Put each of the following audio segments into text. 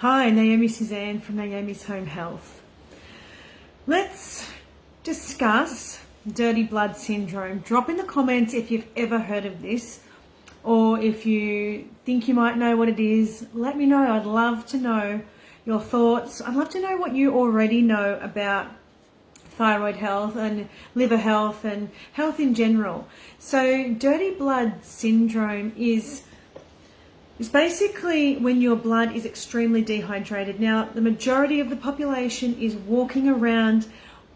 Hi, Naomi Suzanne from Naomi's Home Health. Let's discuss dirty blood syndrome. Drop in the comments if you've ever heard of this, or if you think you might know what it is. Let me know. I'd love to know your thoughts. I'd love to know what you already know about thyroid health and liver health and health in general. So dirty blood syndrome is basically when your blood is extremely dehydrated. Now, the majority of the population is walking around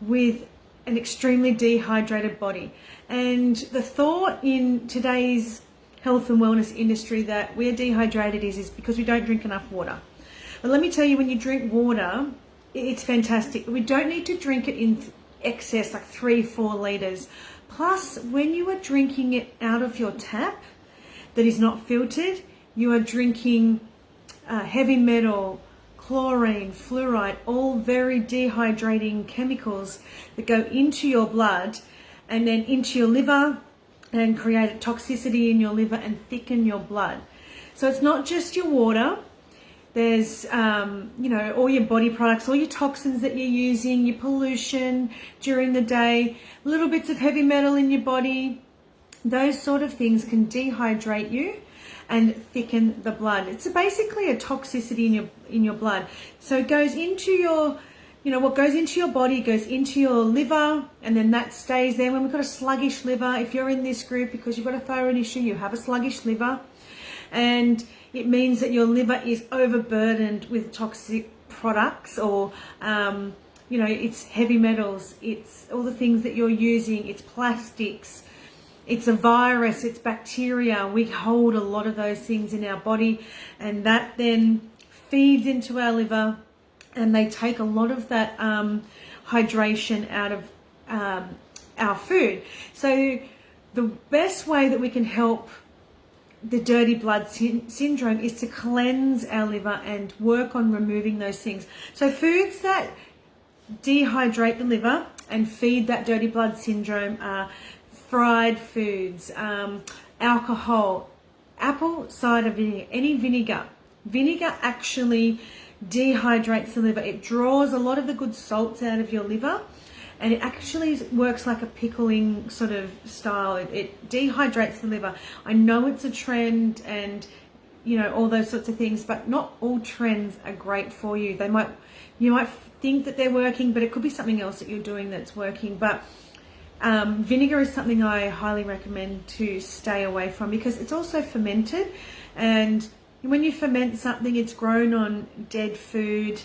with an extremely dehydrated body. And the thought in today's health and wellness industry that we're dehydrated is because we don't drink enough water. But let me tell you, when you drink water, it's fantastic. We don't need to drink it in excess, like 3-4 liters. Plus, when you are drinking it out of your tap that is not filtered, you are drinking heavy metal, chlorine, fluoride, all very dehydrating chemicals that go into your blood and then into your liver and create a toxicity in your liver and thicken your blood. So it's not just your water. There's, all your body products, all your toxins that you're using, your pollution during the day, little bits of heavy metal in your body. Those sort of things can dehydrate you and thicken the blood. It's basically a toxicity in your blood. So it goes into your, what goes into your body goes into your liver, and then that stays there. When we've got a sluggish liver, if you're in this group because you've got a thyroid issue, you have a sluggish liver, and it means that your liver is overburdened with toxic products, or it's heavy metals, it's all the things that you're using, it's plastics, it's a virus, it's bacteria. We hold a lot of those things in our body, and that then feeds into our liver, and they take a lot of that hydration out of our food. So the best way that we can help the dirty blood syndrome is to cleanse our liver and work on removing those things. So foods that dehydrate the liver and feed that dirty blood syndrome are fried foods, alcohol, apple cider vinegar, any vinegar. Vinegar actually dehydrates the liver. It draws a lot of the good salts out of your liver, and it actually works like a pickling sort of style. It dehydrates the liver. I know it's a trend and, all those sorts of things, but not all trends are great for you. You might think that they're working, but it could be something else that you're doing that's working. But vinegar is something I highly recommend to stay away from, because it's also fermented, and when you ferment something, it's grown on dead food,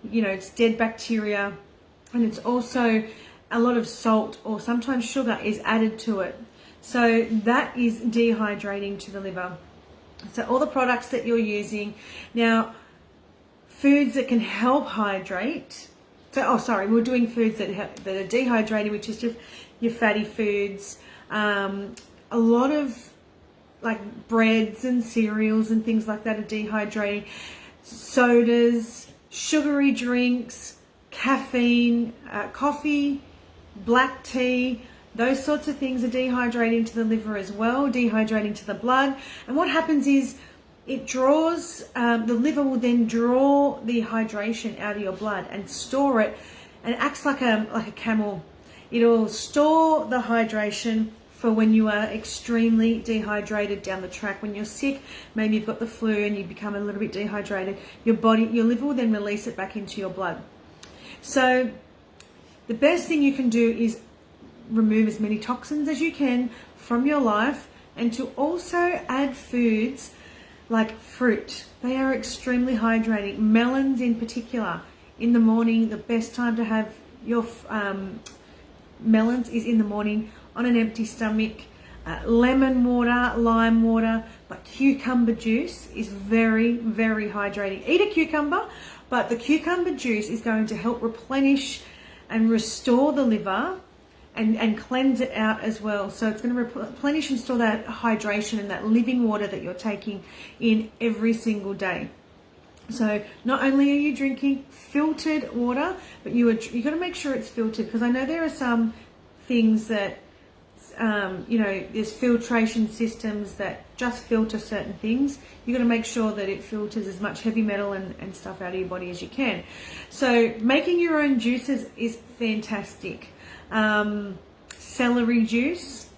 it's dead bacteria, and it's also a lot of salt or sometimes sugar is added to it. So that is dehydrating to the liver. So all the products that you're using now, foods that can help hydrate. We're doing foods that are dehydrating, which is just your fatty foods, a lot of like breads and cereals and things like that are dehydrating, sodas, sugary drinks, caffeine, coffee, black tea, those sorts of things are dehydrating to the liver as well, dehydrating to the blood. And what happens is it draws, the liver will then draw the hydration out of your blood and store it, and it acts like a camel. It'll store the hydration for when you are extremely dehydrated down the track. When you're sick, maybe you've got the flu and you become a little bit dehydrated, your liver will then release it back into your blood. So the best thing you can do is remove as many toxins as you can from your life, and to also add foods like fruit. They are extremely hydrating. Melons in particular. In the morning, the best time to have your melons is in the morning on an empty stomach. Lemon water, lime water, but cucumber juice is very, very hydrating. Eat a cucumber, but the cucumber juice is going to help replenish and restore the liver and cleanse it out as well. So it's going to replenish and store that hydration and that living water that you're taking in every single day. So not only are you drinking filtered water, but you got to make sure it's filtered, because I know there are some things that There's filtration systems that just filter certain things. You've got to make sure that it filters as much heavy metal and stuff out of your body as you can. So making your own juices is fantastic. Celery juice,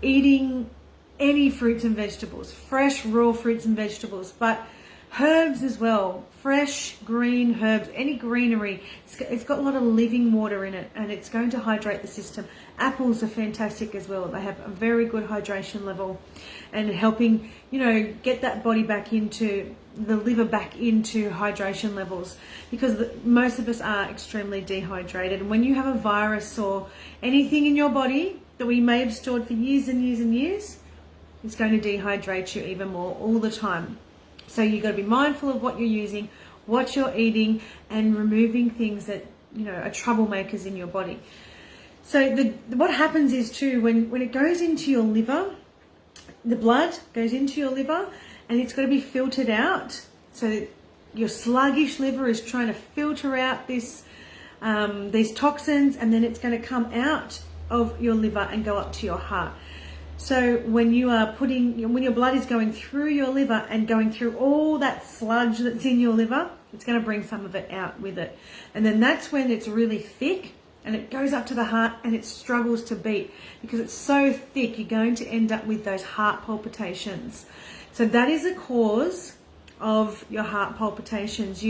eating any fruits and vegetables, fresh raw fruits and vegetables, but herbs as well, fresh green herbs, any greenery. It's got a lot of living water in it, and it's going to hydrate the system. Apples are fantastic as well. They have a very good hydration level and helping, get that body back into, the liver back into hydration levels, because most of us are extremely dehydrated. And when you have a virus or anything in your body that we may have stored for years and years and years, it's going to dehydrate you even more all the time. So you've got to be mindful of what you're using, what you're eating, and removing things that, are troublemakers in your body. So what happens is too, when it goes into your liver, the blood goes into your liver and it's got to be filtered out. So your sluggish liver is trying to filter out these toxins, and then it's going to come out of your liver and go up to your heart. So when your blood is going through your liver and going through all that sludge that's in your liver, it's going to bring some of it out with it. And then that's when it's really thick and it goes up to the heart and it struggles to beat, because it's so thick, you're going to end up with those heart palpitations. So that is a cause of your heart palpitations,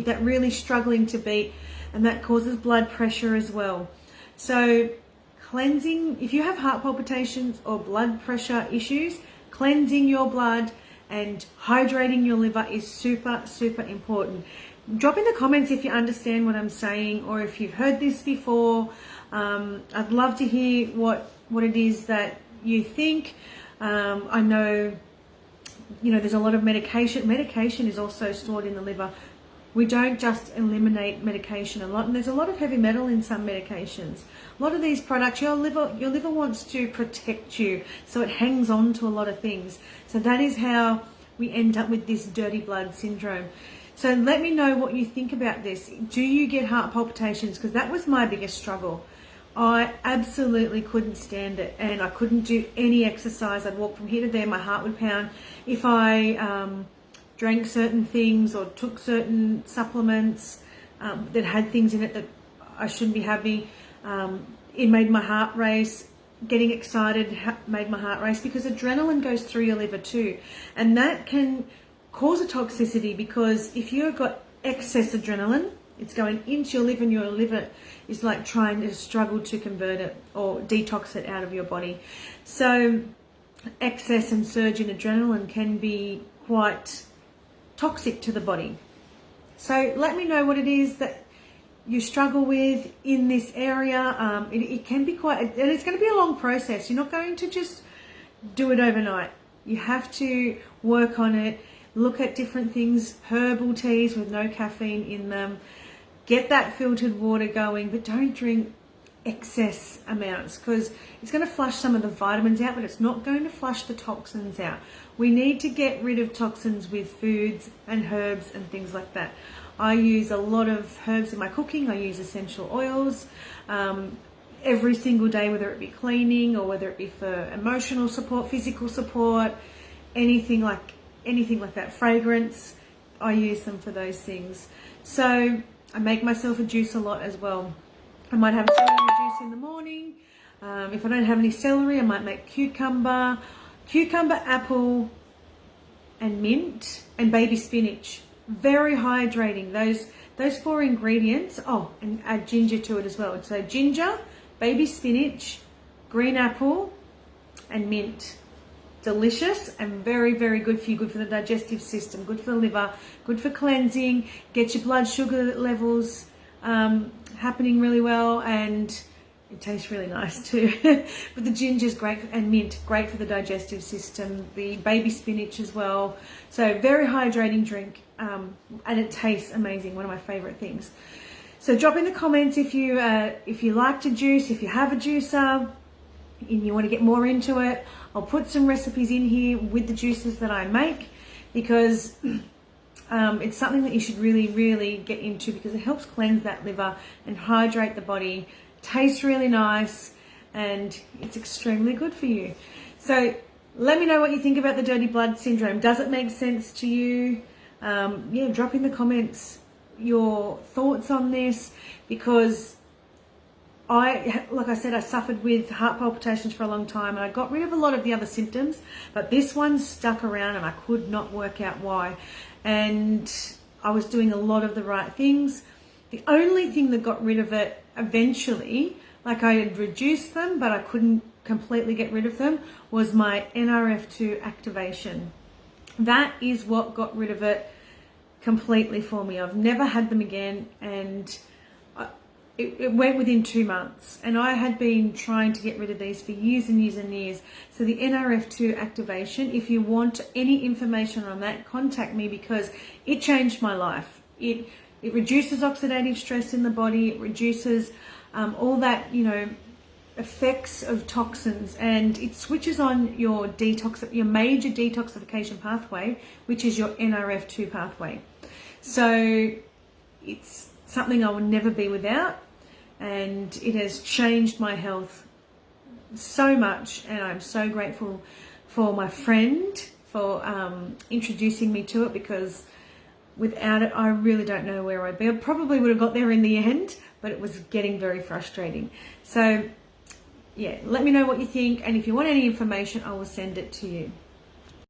that really struggling to beat, and that causes blood pressure as well. So cleansing, if you have heart palpitations or blood pressure issues, cleansing your blood and hydrating your liver is super, super important. Drop in the comments if you understand what I'm saying, or if you've heard this before. I'd love to hear what it is that you think. I know, there's a lot of medication. Medication is also stored in the liver. We don't just eliminate medication a lot, and there's a lot of heavy metal in some medications. A lot of these products, your liver wants to protect you, so it hangs on to a lot of things. So that is how we end up with this dirty blood syndrome. So let me know what you think about this. Do you get heart palpitations? Because that was my biggest struggle. I absolutely couldn't stand it, and I couldn't do any exercise. I'd walk from here to there, my heart would pound. If I drank certain things or took certain supplements that had things in it that I shouldn't be having, it made my heart race. Getting excited made my heart race, because adrenaline goes through your liver too, and that can cause a toxicity, because if you've got excess adrenaline, it's going into your liver, and your liver is like trying to struggle to convert it or detox it out of your body. So excess and surge in adrenaline can be quite toxic to the body. So let me know what it is that you struggle with in this area. It can be quite, and it's going to be a long process. You're not going to just do it overnight. You have to work on it, look at different things, herbal teas with no caffeine in them, get that filtered water going, but don't drink excess amounts, because it's going to flush some of the vitamins out, but it's not going to flush the toxins out. We need to get rid of toxins with foods and herbs and things like that. I use a lot of herbs in my cooking. I use essential oils every single day, whether it be cleaning or whether it be for emotional support, physical support, anything like that. Fragrance, I use them for those things. So I make myself a juice a lot as well. I might have celery juice in the morning. If I don't have any celery, I might make cucumber, apple, and mint, and baby spinach. Very hydrating. Those 4 ingredients. Oh, and add ginger to it as well. So ginger, baby spinach, green apple, and mint. Delicious and very, very good for you. Good for the digestive system, good for the liver, good for cleansing, get your blood sugar levels happening really well, and it tastes really nice too. But the ginger is great, and mint, great for the digestive system. The baby spinach as well. So very hydrating drink, and it tastes amazing. One of my favorite things. So drop in the comments if you like to juice, if you have a juicer and you want to get more into it. I'll put some recipes in here with the juices that I make, because it's something that you should really, really get into, because it helps cleanse that liver and hydrate the body. Tastes really nice. and it's extremely good for you. So let me know what you think about the dirty blood syndrome. Does it make sense to you? Yeah, drop in the comments your thoughts on this, because like I said, I suffered with heart palpitations for a long time, and I got rid of a lot of the other symptoms, but this one stuck around and I could not work out why. And I was doing a lot of the right things. The only thing that got rid of it eventually, like I had reduced them, but I couldn't completely get rid of them, was my Nrf2 activation. That is what got rid of it completely for me. I've never had them again, and it went within 2 months, and I had been trying to get rid of these for years and years and years. So the Nrf2 activation, if you want any information on that, contact me, because it changed my life. It reduces oxidative stress in the body. It reduces all that, effects of toxins, and it switches on your major detoxification pathway, which is your Nrf2 pathway. So it's something I will never be without, and it has changed my health so much, and I'm so grateful for my friend for introducing me to it, because without it I really don't know where I'd be. I probably would have got there in the end, but it was getting very frustrating. So yeah, let me know what you think, and if you want any information, I will send it to you.